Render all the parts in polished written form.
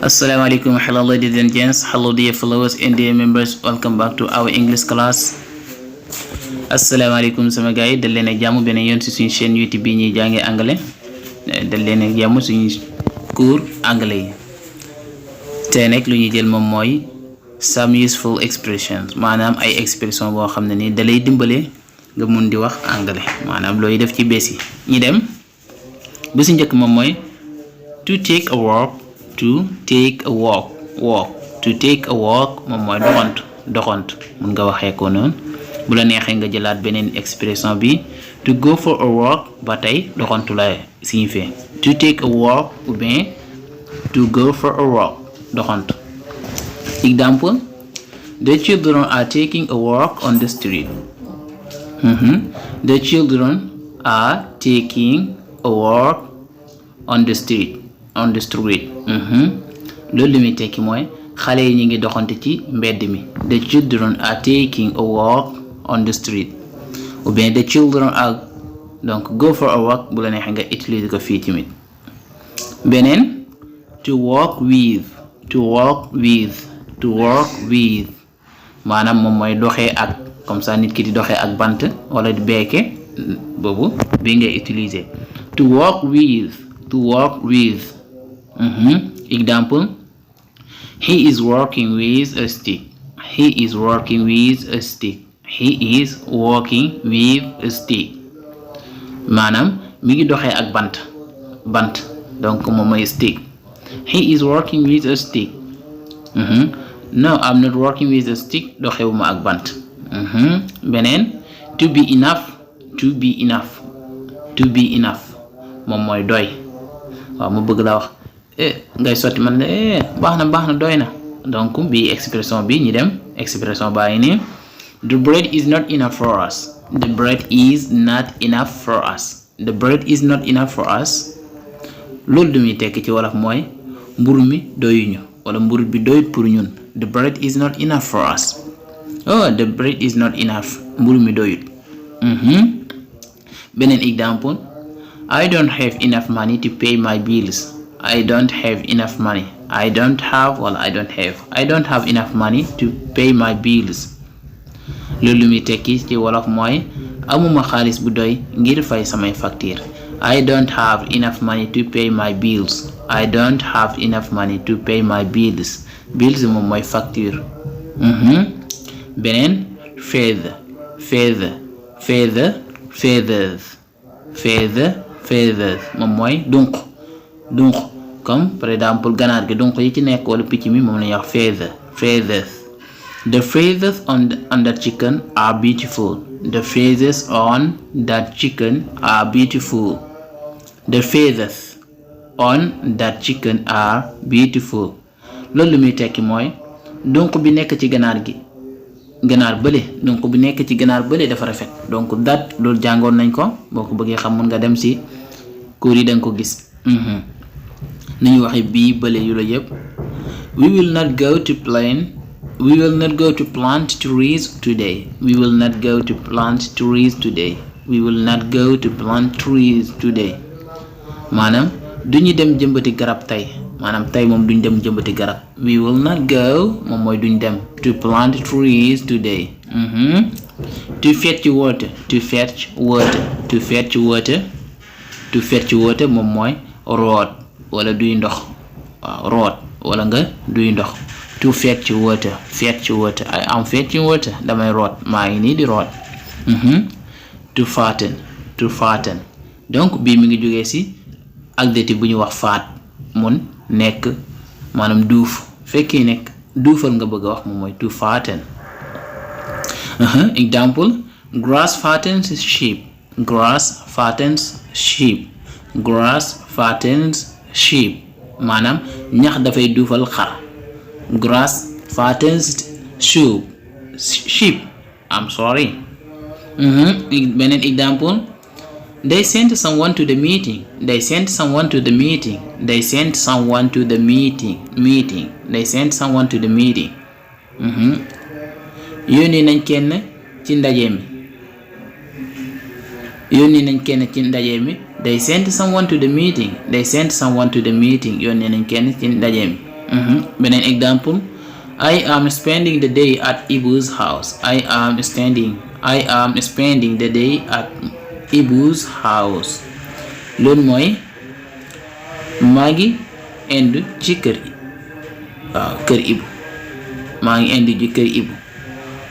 Assalamu alaikum, hello ladies and gents, hello dear followers and dear members, welcome back to our English class. Assalamu alaikum sama gars yi dal leen ak jàmm beneen yoon ci suñu chaîne YouTube bi ñuy jàngee anglais dal leen ak jàmm suñu cours anglais yi tey nag lu ñuy jël moom mooy some useful expressions maanaam ay expression boo xam ne ni dalay dimbale nga mun di wax anglais maanaam looy def ci bees yi ñi dem bu ci njëkk moom mooy to take a walk. To take a walk moom mooy doxantu mun nga waxee ko noonu bu la neexee nga jëlaat beneen expression bi to go for a walk ba tey doxantu la signifie to take a walk ou bien to go for a walk doxantu. Example, the children are taking a walk on the street. The children are taking a walk on the street. Loolu li muy tekki mooy xale yi ñu ngi doxante ci mbedd mi. The children are taking a walk on the street ou bien the children are donc go for a walk bu la neexee nga utiliser ko fii tamit. Beneen to walk with maanaam moom mooy doxee ak comme ça nit ki di doxee ak bant wala di beeke boobu bi ngay utiliser to walk with. Example, he is working with a stick. Maanaam mi ngi doxee ak bant donc moom mooy stick. He is working with a stick. No, I'm not working with a stick, doxewuma ak bant. Beneen to be enough moom mooy doy. waaw mu bëgg la wax ngay sotti man baax na doy na donc bi expression bi ñi dem expression baa ngi nii the bread is not enough for us. Loolu du muy tekki ci wolof mooy mburu mi doyuñu wala mburu bi doyut pour ñun. The bread is not enough for us. The bread is not enough, mburu mi doyut. Beneen example, I don't have enough money to pay my bills. I don't have enough money to pay my bills. Loolu mi tekki ci wolof mooy amuma xaalis bu doy ngir fay samay facture. I don't have enough money to pay my bills. Bills moom mooy facture. Beneen feathers moom mooy dunq comme par exemple ganaar gi dunq yi ci nekk wala picc mi moom la ñuy wax feathers. The feathers on that chicken are beautiful. The feathers on that chicken are beautiful. Loolu muy tekki mooy dunq bi nekk ci ganaar bële dafa rafet donc that loolu jàngoon nañ ko boo ko bëggee xam mun nga dem ci cours yi danga ko gis ni ñu waxe bii bële yu la yëpp. We will not go to plant trees today. Maanaam duñu dem jëmbati garab tey maanaam tey moom duñ dem jëmbati garab. We will not go moom mooy duñ dem to plant trees today. To fetch water moom mooy root wala duy ndox. waaw root wala nga duy ndox. To fetch water I am fetching water damay root maa ngi nii di root. To fatten donc bii mi ngi jógee ci adjectif bu ñu wax faat mun nekk maanaam duuf fekkee nekk duufal nga bëgg a wax moom mooy to fatten. Example, grass fattens sheep. Maanaam ñax dafay duufal xar. Grass fattens sheep. I'm sorry. Beneen example, they sent someone to the meeting. Yónni nañ kenn ci ndaje mi They sent someone to the meeting. Yónnee nañ kenn ci ndaje mi. Beneen example. I am spending the day at Ibu's house. I am spending the day at Ibu's house. Loolu mooy maa ngi indu ci kër Ibu. maa ngi indi ci kër Ibu.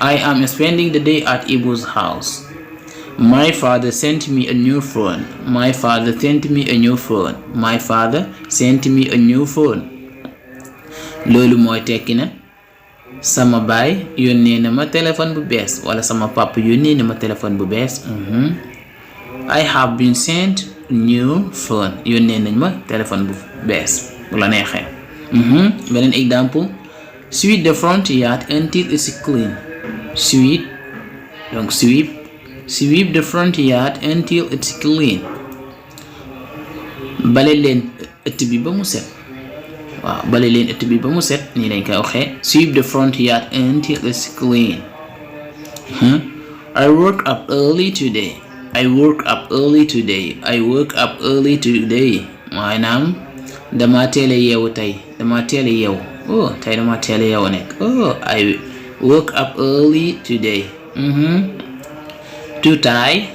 I am spending the day at Ibu's house. My father sent me a new phone. Loolu mooy tekki na sama baay yónnee na ma téléphone bu bees wala sama papa yónnee na ma téléphone bu bees. I have been sent new phone. Yónnee nañ ma téléphone bu bees bu la neexee. Beneen exemple. Sweep the front yard until it's clean. Sweep the front yard until it's clean. Bale leen ëtt bi ba mu set. Nii lañ koy waxee. Sweep the front yard until it's clean. I woke up early today. Maanaam dama teel a yeewu tey. Tey dama teel a yeewu nekk. I woke up early today. To tie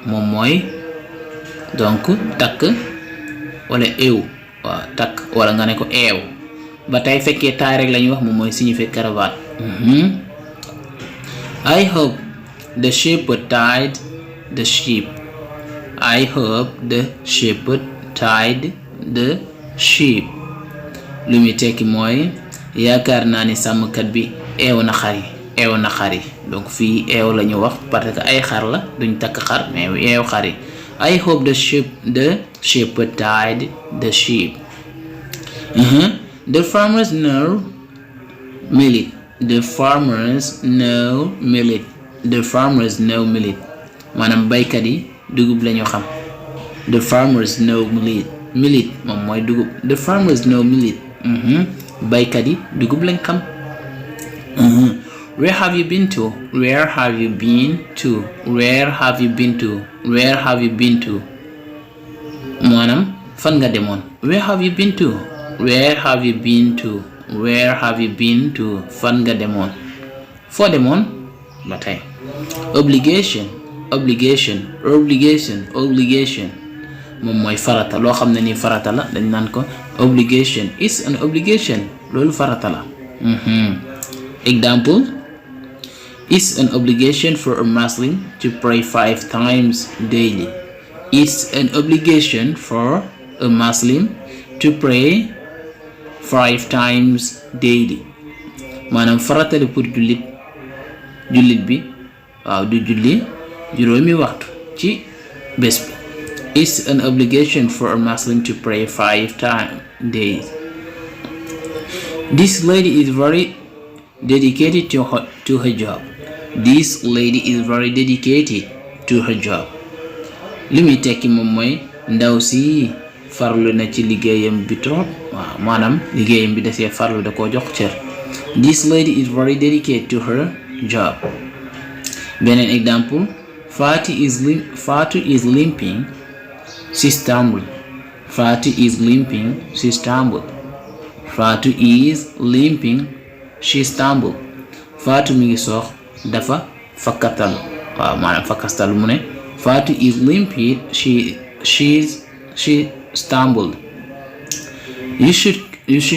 moom mooy donc takk wala eew. Takk wala nga ne ko eew. Ba tey fekkee tie rek lañuy wax moom mooy signifier cravate. I hope the shepherd tied the sheep. Lu muy tekki mooy yaakaar naa ni sàmmkat bi eew na xari. Donc fii eew la ñu wax parce que ay xar la duñ takk xar mais eew xari. I hope the shepherd tied the sheep. The farmers know millet. Maanaam baykat yi dugub lañu xam. The farmers know millet moom mooy dugub. The farmers know millet. Baykat yi dugub lañ xam. Where have you been to? Maanaam fan nga demoon. Where have you been to? Fan nga demoon. Foo demoon ba tey. Obligation moom mooy farata. Loo xam ne ni farata la dañ naan ko obligation. It's an obligation. Loolu farata la. Example. It's an obligation for a Muslim to pray 5 times daily. It's an obligation for a Muslim to pray 5 times daily. Maanaam farata la pour jullit bi du julli juróomi waxtu ci bés bi. It's an obligation for a Muslim to pray 5 times daily. This lady is very dedicated to her job. Li muy tekki moom mooy ndaw si farlu na ci liggéeyam bi trop. Maanaam liggéeyam bi dasee farlu da koo jox cër. This lady is very dedicated to her job. Beneen example. Fatu is limping. She stumbled. Fatu mi ngi soox dafa fakkatal. Maanaam fakkastal mu ne Fatu is limping. She stumbled. You should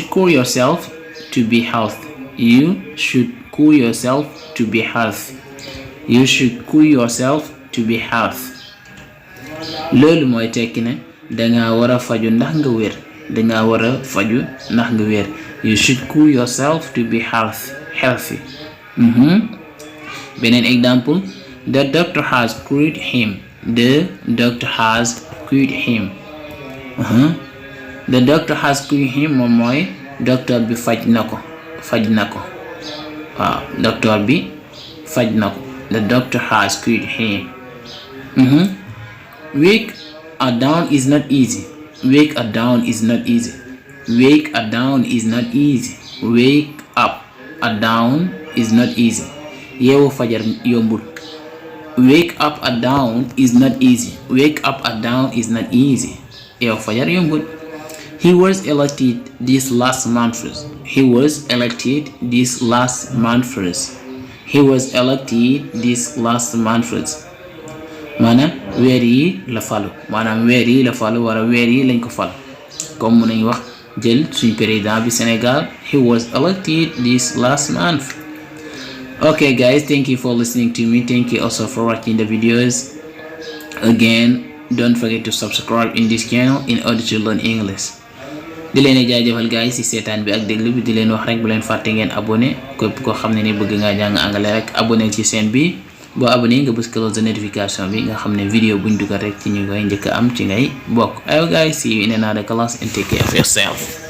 call yourself to be healthy. Loolu mooy tekki ne danga war a faju ndax nga wér. You should call yourself to be healthy. Beneen example. The doctor has cured him. The doctor has cured him moom mooy docteur bi faj na ko. Docteur bi faj na ko. The doctor has cured him. Wake up down is not easy. Wake up down is not easy. Yeewu fajar yombul. wake up and down is not easy. Wake up and down is not easy. Yow fajar yombut. He was elected this last month. He was elected this last month. He was elected this last month. maanaam weer yi la falu maanaam weer yi la falu wala weer yi lañ ko fal comme mun nañ wax jël suñ président bi Sénégal. He was elected this last month. Okay guys, thank you for listening to me. Thank you also for watching the videos. Again, don't forget to subscribe in this channel in order to learn English. di leen jaajëfal guys ci seetaan bi ak déglu bi. di leen wax rek bu leen fàtte ngeen abonné. képp koo xam ne ni bëgg nga jàng anglais rek abonné ci chaîne bi. boo abonné nga bës cloche de notification bi nga xam ne vidéo buñ dugal rek ci ñu koy njëkk am ci ngay bokk. Ayo guys, see you in another class and take care of yourself.